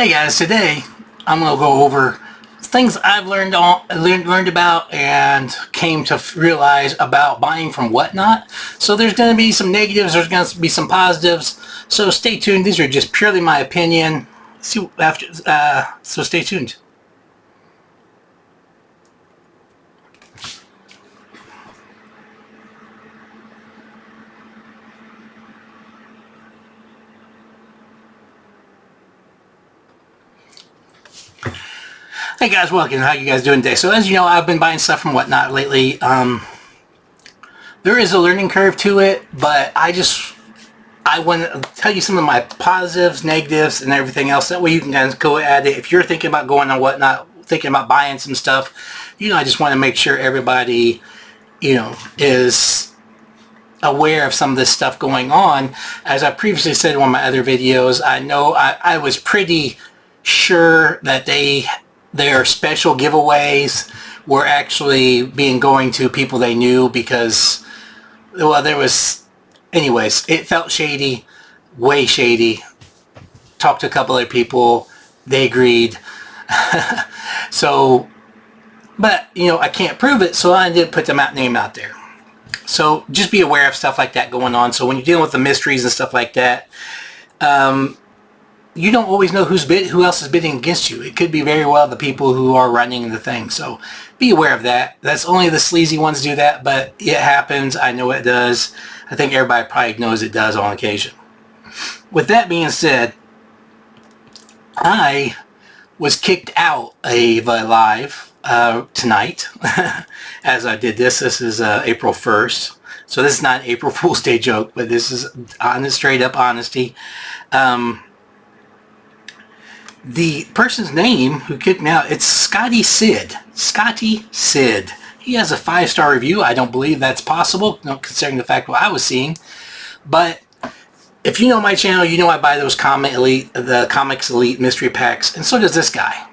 Hey guys, today I'm going to go over things I've learned about and came to realize about buying from Whatnot. So there's going to be some negatives, there's going to be some positives. So stay tuned. These are just purely my opinion. So stay tuned. Hey guys, welcome. How you guys doing today? So as you know, I've been buying stuff from Whatnot lately. There is a learning curve to it, but I want to tell you some of my positives, negatives, and everything else. That way you can guys go at it. If you're thinking about going on Whatnot, thinking about buying some stuff, I just want to make sure everybody, is aware of some of this stuff going on. As I previously said in one of my other videos, I know I was pretty sure that their special giveaways were actually going to people they knew because, well, anyways, it felt shady, way shady. Talked to a couple other people, they agreed. So, but, I can't prove it, so I didn't put the name out there. So just be aware of stuff like that going on. So when you're dealing with the mysteries and stuff like that, you don't always know who else is bidding against you. It could be very well the people who are running the thing. So be aware of that. That's only the sleazy ones do that, but it happens. I know it does. I think everybody probably knows it does on occasion. With that being said, I was kicked out of live tonight as I did this. This is April 1st. So this is not an April Fool's Day joke, but this is honest, straight up honesty. The person's name who kicked me out, it's Scotty Sid. Scotty Sid. He has a 5-star review. I don't believe that's possible, considering the fact what I was seeing. But if you know my channel, you know I buy those the Comics Elite mystery packs, and so does this guy.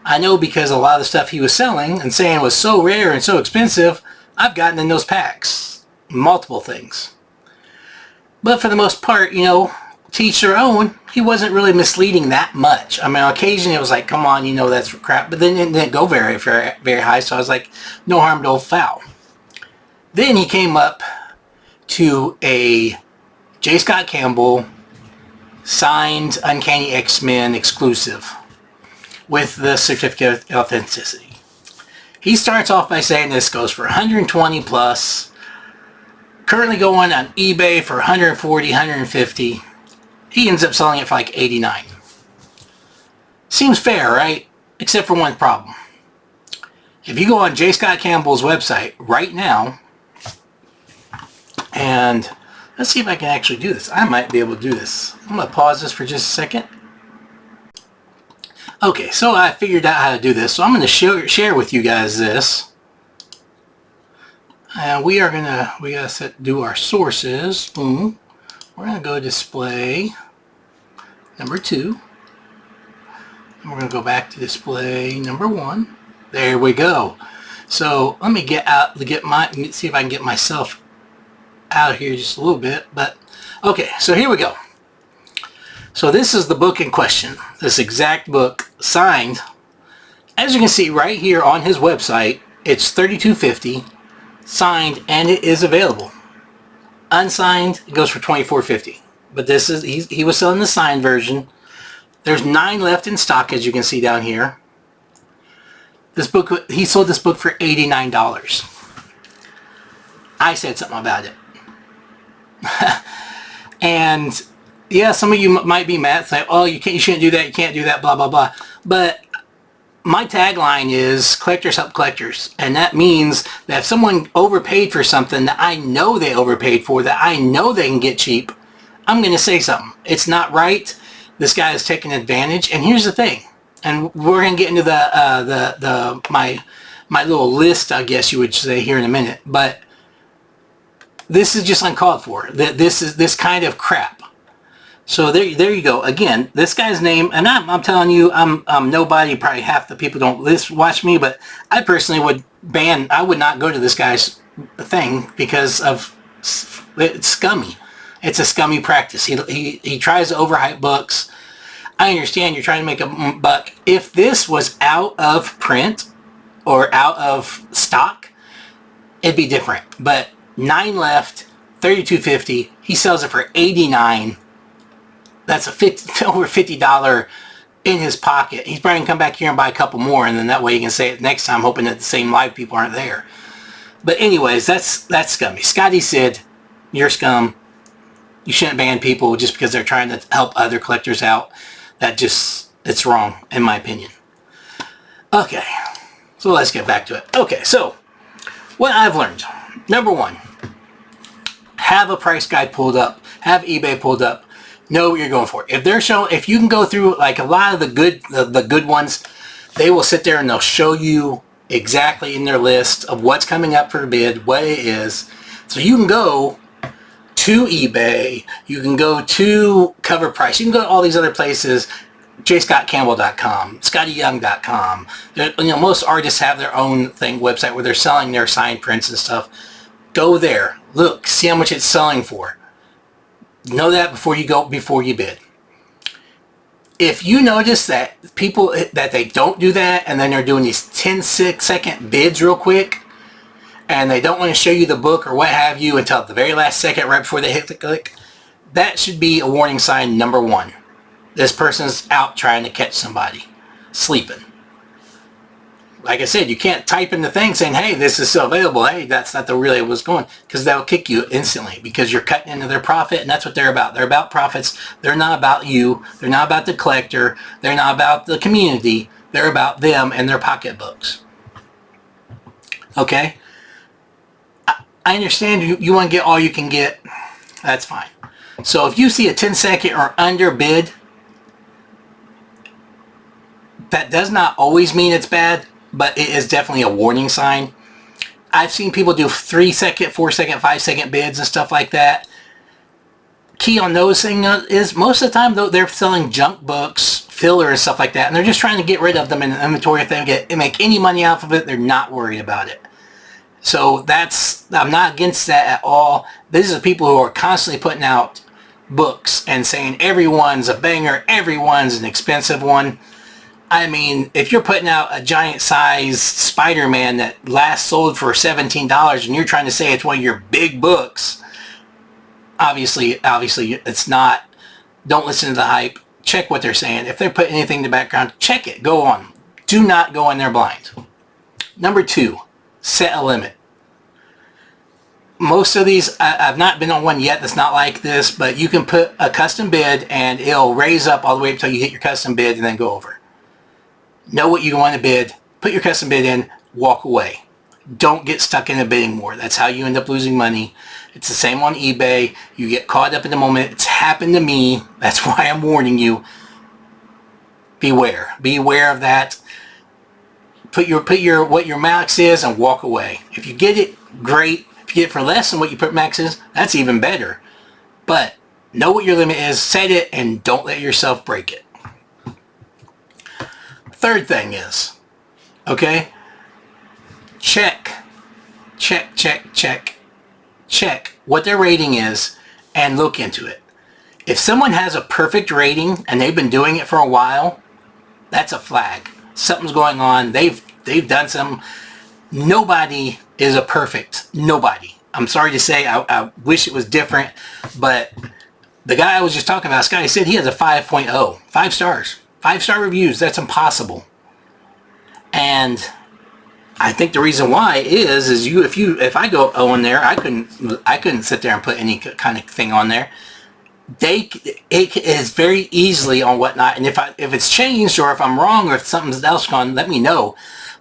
I know because a lot of the stuff he was selling and saying was so rare and so expensive, I've gotten in those packs. Multiple things. But for the most part, to each their own, he wasn't really misleading that much. I mean, on occasion it was like, come on, that's crap. But then it didn't go very, very, very high, so I was like, no harm, no foul. Then he came up to a J. Scott Campbell signed Uncanny X-Men exclusive with the certificate of authenticity. He starts off by saying this goes for 120 plus, currently going on eBay for 140, 150. He ends up selling it for like 89. Seems fair, right? Except for one problem. If you go on J. Scott Campbell's website right now, and let's see if I can actually do this. I might be able to do this. I'm going to pause this for just a second. Okay, so I figured out how to do this. So I'm going to share with you guys this. And we got to do our sources. Boom. We're going to go display number 2. And we're going to go back to display number 1. There we go. So let me see if I can get myself out of here just a little bit. But okay, so here we go. So this is the book in question. This exact book, signed. As you can see right here on his website, it's $32.50, signed, and it is available. Unsigned, it goes for $24.50. But this is he was selling the signed version. There's 9 left in stock, as you can see down here. This book, he sold this book for $89. I said something about it. And yeah, some of you might be mad, say, oh, you shouldn't do that, you can't do that, blah blah blah. But my tagline is collectors help collectors, and that means that if someone overpaid for something that I know they overpaid for, that I know they can get cheap, I'm going to say something. It's not right. This guy is taking advantage. And here's the thing, and we're going to get into my little list, I guess you would say, here in a minute. But this is just uncalled for. This is this kind of crap. So there you go. Again, this guy's name, and I'm telling you, I'm nobody. Probably half the people don't watch me, but I personally would I would not go to this guy's thing because of it's scummy. It's a scummy practice. He tries to overhype books. I understand you're trying to make a buck. If this was out of print or out of stock, it'd be different. But 9 left, $32.50. He sells it for $89. That's over $50 in his pocket. He's probably going to come back here and buy a couple more, and then that way he can say it next time, hoping that the same live people aren't there. But anyways, that's scummy. Scotty Sid, you're scum. You shouldn't ban people just because they're trying to help other collectors out. It's wrong, in my opinion. Okay, so let's get back to it. Okay, so what I've learned. Number one, have a price guide pulled up. Have eBay pulled up. Know what you're going for. If you can go through like a lot of the good ones, they will sit there and they'll show you exactly in their list of what's coming up for bid, what it is. So you can go to eBay, you can go to Cover Price, you can go to all these other places, jscottcampbell.com, scottyyoung.com. Most artists have their own website where they're selling their signed prints and stuff. Go there, look, see how much it's selling for. Know that before you bid. If you notice that people that they don't do that and then they're doing these 10-second bids real quick, and they don't want to show you the book or what have you until the very last second right before they hit the click, that should be a warning sign number one. This person's out trying to catch somebody sleeping. Like I said, you can't type in the thing saying, hey, this is still available. Hey, that's not the really what's going, because they'll kick you instantly because you're cutting into their profit, and that's what they're about. They're about profits. They're not about you. They're not about the collector. They're not about the community. They're about them and their pocketbooks. Okay? I understand you want to get all you can get. That's fine. So if you see a 10-second or under bid, that does not always mean it's bad, but it is definitely a warning sign. I've seen people do 3-second, 4-second, 5-second bids and stuff like that. Key on those things is most of the time, though, they're selling junk books, filler and stuff like that, and they're just trying to get rid of them in the inventory. If they make any money off of it, they're not worried about it. So I'm not against that at all. These are people who are constantly putting out books and saying everyone's a banger, everyone's an expensive one. I mean, if you're putting out a giant size Spider-Man that last sold for $17 and you're trying to say it's one of your big books, obviously it's not. Don't listen to the hype. Check what they're saying. If they're putting anything in the background, check it. Go on. Do not go in there blind. Number two, set a limit. Most of these, I've not been on one yet that's not like this, but you can put a custom bid and it'll raise up all the way until you hit your custom bid and then go over. Know what you want to bid, put your custom bid in, walk away. Don't get stuck in a bidding war. That's how you end up losing money. It's the same on eBay. You get caught up in the moment. It's happened to me. That's why I'm warning you. Beware. Beware of that. Put your what your max is and walk away. If you get it, great. If you get it for less than what you put max is, that's even better. But know what your limit is, set it, and don't let yourself break it. Third thing is, okay, check what their rating is and look into it. If someone has a perfect rating and they've been doing it for a while, that's a flag. Something's going on. They've done some. Nobody is a perfect. Nobody. I'm sorry to say, I wish it was different, but the guy I was just talking about, Scotty, said he has a 5.0. 5 stars. 5-star reviews. That's impossible. And I think the reason why is if I go on there, I couldn't sit there and put any kind of thing on there. It is very easily on whatnot, and if it's changed or if I'm wrong or if something's else gone, let me know.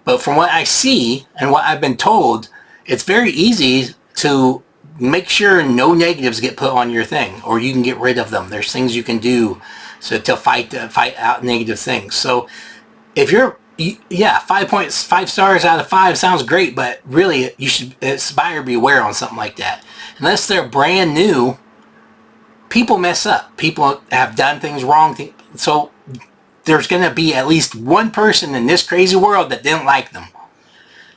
But from what I see and what I've been told, it's very easy to make sure no negatives get put on your thing, or you can get rid of them. There's things you can do to fight out negative things. So if you're 5 stars out of 5 sounds great, but really you should buyer beware on something like that. Unless they're brand new, people mess up. People have done things wrong. So there's going to be at least one person in this crazy world that didn't like them.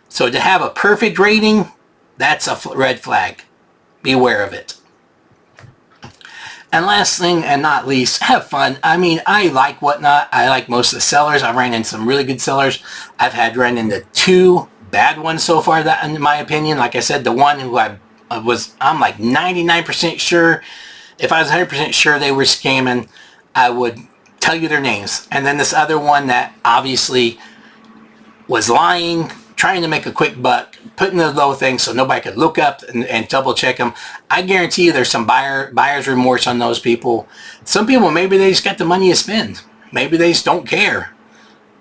So to have a perfect rating, that's a red flag. Beware of it. And last thing and not least, have fun. I mean, I like Whatnot. I like most of the sellers. I ran into some really good sellers. I've had run into 2 bad ones so far, that in my opinion. Like I said, the one who I'm like 99% sure, if I was 100% sure they were scamming, I would tell you their names. And then this other one that obviously was lying, trying to make a quick buck, putting the low thing so nobody could look up and double check them. I guarantee you there's some buyer's remorse on those people. Some people, maybe they just got the money to spend. Maybe they just don't care.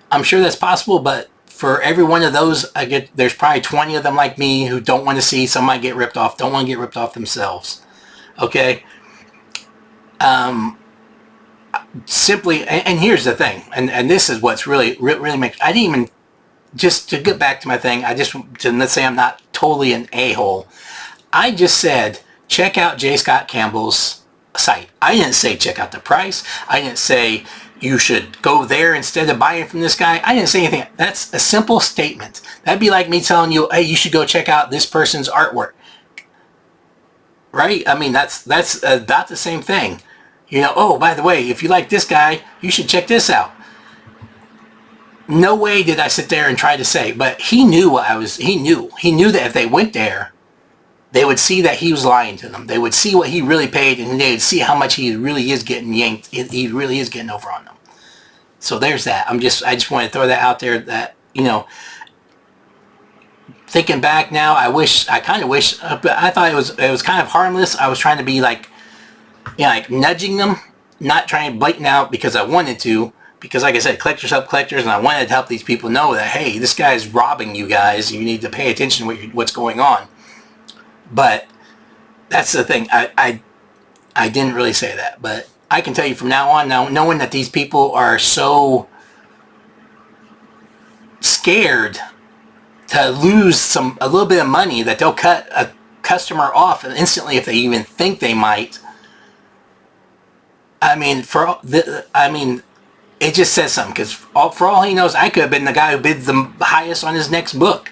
I'm sure that's possible, but for every one of those, there's probably 20 of them like me who don't want to see somebody get ripped off, don't want to get ripped off themselves. Okay? Simply, and here's the thing, and this is what's really makes, I didn't even, just to get back to my thing, let's say I'm not totally an a-hole. I just said, check out J. Scott Campbell's site. I didn't say check out the price. I didn't say you should go there instead of buying from this guy. I didn't say anything. That's a simple statement. That'd be like me telling you, hey, you should go check out this person's artwork. Right? I mean, that's about the same thing. You know, oh, by the way, if you like this guy, you should check this out. No way did I sit there and try to say, but he knew what he knew that if they went there, they would see that he was lying to them. They would see what he really paid, and they would see how much he really is getting yanked. He really is getting over on them. So there's that. I just want to throw that out there that, you know, thinking back now, I kind of wish, but I thought it was kind of harmless. I was trying to be like, you know, like nudging them, not trying to blatant out because I wanted to. Because like I said, collectors help collectors, and I wanted to help these people know that, hey, this guy's robbing you guys. You need to pay attention to what's going on. But that's the thing. I didn't really say that. But I can tell you from now on, now knowing that these people are so scared to lose a little bit of money that they'll cut a customer off instantly if they even think they might. I mean, it just says something, because for all he knows, I could have been the guy who bid the highest on his next book.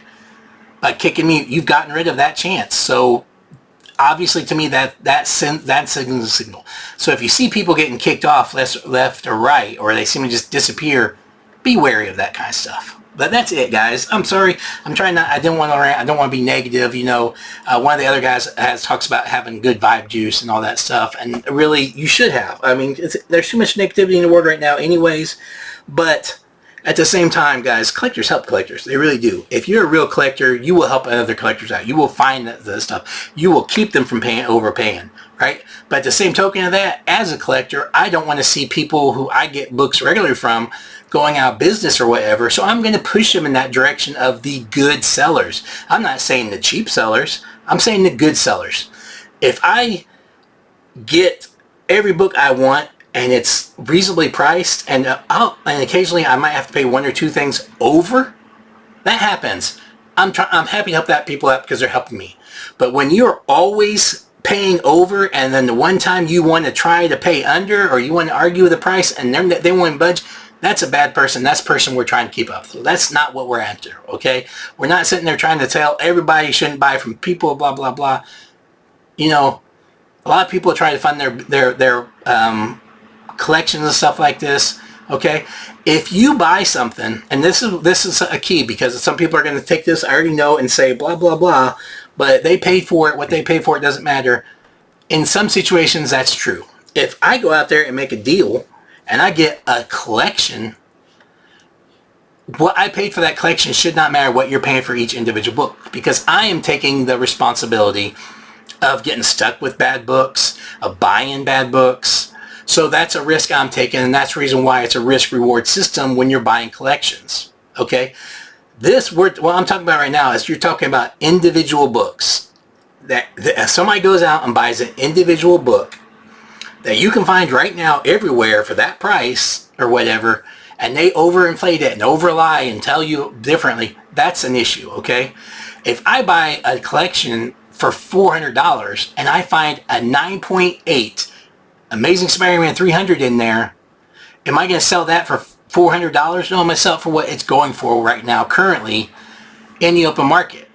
By kicking me, you've gotten rid of that chance. So obviously to me, that's a signal. So if you see people getting kicked off left or right, or they seem to just disappear, be wary of that kind of stuff. But that's it, guys. I'm sorry. I'm trying not. I don't want to rant. I don't want to be negative. You know, one of the other guys talks about having good vibe juice and all that stuff, and really, you should have. I mean, there's too much negativity in the world right now, anyways. But at the same time, guys, collectors help collectors. They really do. If you're a real collector, you will help other collectors out. You will find the stuff. You will keep them from overpaying. Right? But at the same token of that, as a collector, I don't want to see people who I get books regularly from going out of business or whatever. So I'm going to push them in that direction of the good sellers. I'm not saying the cheap sellers. I'm saying the good sellers. If I get every book I want and it's reasonably priced, and occasionally I might have to pay 1 or 2 things over, that happens. I'm happy to help that people out because they're helping me. But when you're always paying over, and then the one time you want to try to pay under, or you want to argue the price and they won't budge, that's a bad person. That's a person we're trying to keep up. So that's not what we're after, okay? We're not sitting there trying to tell everybody shouldn't buy from people, blah, blah, blah. You know, a lot of people are trying to fund their collections and stuff like this, okay? If you buy something, and this is a key, because some people are going to take this, I already know, and say blah, blah, blah, but they paid for it. What they paid for it doesn't matter. In some situations, that's true. If I go out there and make a deal and I get a collection, what I paid for that collection should not matter what you're paying for each individual book, because I am taking the responsibility of getting stuck with bad books, of buying bad books. So that's a risk I'm taking, and that's the reason why it's a risk-reward system when you're buying collections. Okay? What I'm talking about right now is you're talking about individual books. That if somebody goes out and buys an individual book that you can find right now everywhere for that price or whatever, and they overinflate it and overlie and tell you differently, that's an issue, okay? If I buy a collection for $400 and I find a 9.8 Amazing Spider-Man 300 in there, am I going to sell that for $400? No, I'm going to sell it for what it's going for right now, currently, in the open market.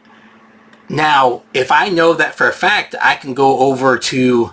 Now, if I know that for a fact, I can go over to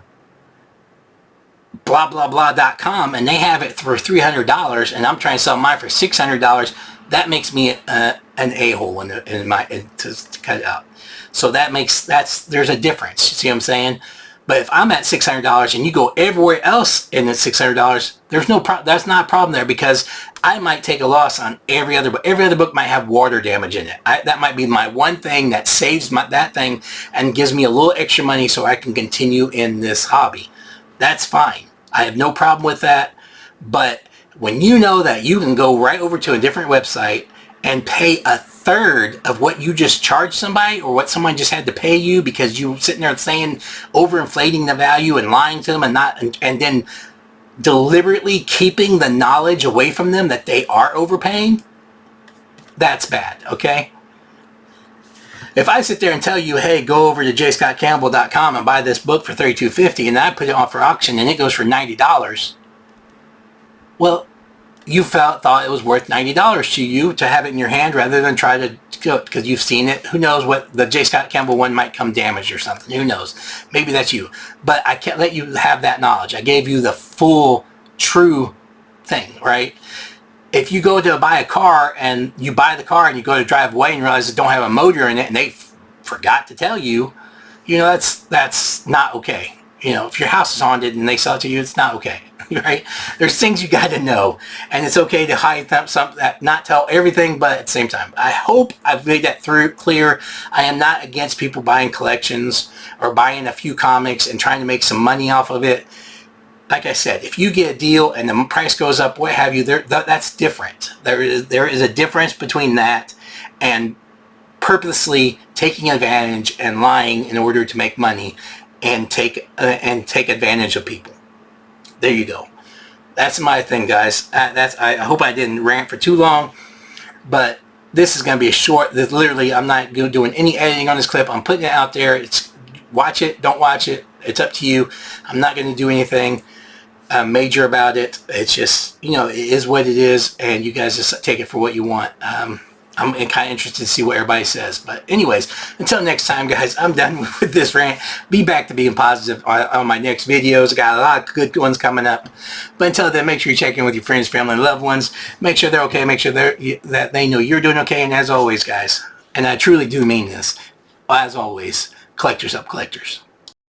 blah blah blah.com and they have it for $300 and I'm trying to sell mine for $600, that makes me an a-hole to cut it out. So there's a difference. You see what I'm saying? But if I'm at $600 and you go everywhere else and it's $600, that's not a problem there, because I might take a loss on every other book. Every other book might have water damage in it. That might be my one thing that saves that thing and gives me a little extra money so I can continue in this hobby. That's fine. I have no problem with that. But when you know that you can go right over to a different website and pay a third of what you just charged somebody, or what someone just had to pay you because you were sitting there saying, overinflating the value and lying to them, and then deliberately keeping the knowledge away from them that they are overpaying, that's bad, okay? If I sit there and tell you, hey, go over to jscottcampbell.com and buy this book for $32.50, and I put it on for auction and it goes for $90, well, you thought it was worth $90 to you to have it in your hand rather than try to go, because you've seen it. Who knows, what the J. Scott Campbell one might come damaged or something. Who knows? Maybe that's you. But I can't let you have that knowledge. I gave you the full, true thing, right? If you go to buy a car and you buy the car and you go to drive away and realize it don't have a motor in it and they forgot to tell you, that's not okay. If your house is haunted and they sell it to you, it's not okay. Right? There's things you got to know, and it's okay to hide not tell everything, but at the same time, I hope I've made that clear. I am not against people buying collections or buying a few comics and trying to make some money off of it. Like I said, if you get a deal and the price goes up, what have you, that's different. There is a difference between that and purposely taking advantage and lying in order to make money and take advantage of people. There you go. That's my thing, guys. I hope I didn't rant for too long, but this is going to be a short. Literally, I'm not doing any editing on this clip. I'm putting it out there. Watch it, don't watch it. It's up to you. I'm not going to do anything major about it. It's just, it is what it is, and you guys just take it for what you want. I'm kind of interested to see what everybody says. But anyways, until next time, guys, I'm done with this rant. Be back to being positive on my next videos. I got a lot of good ones coming up. But until then, make sure you check in with your friends, family, and loved ones. Make sure they're okay. Make sure that they know you're doing okay. And as always, guys, and I truly do mean this, as always, collectors up, collectors.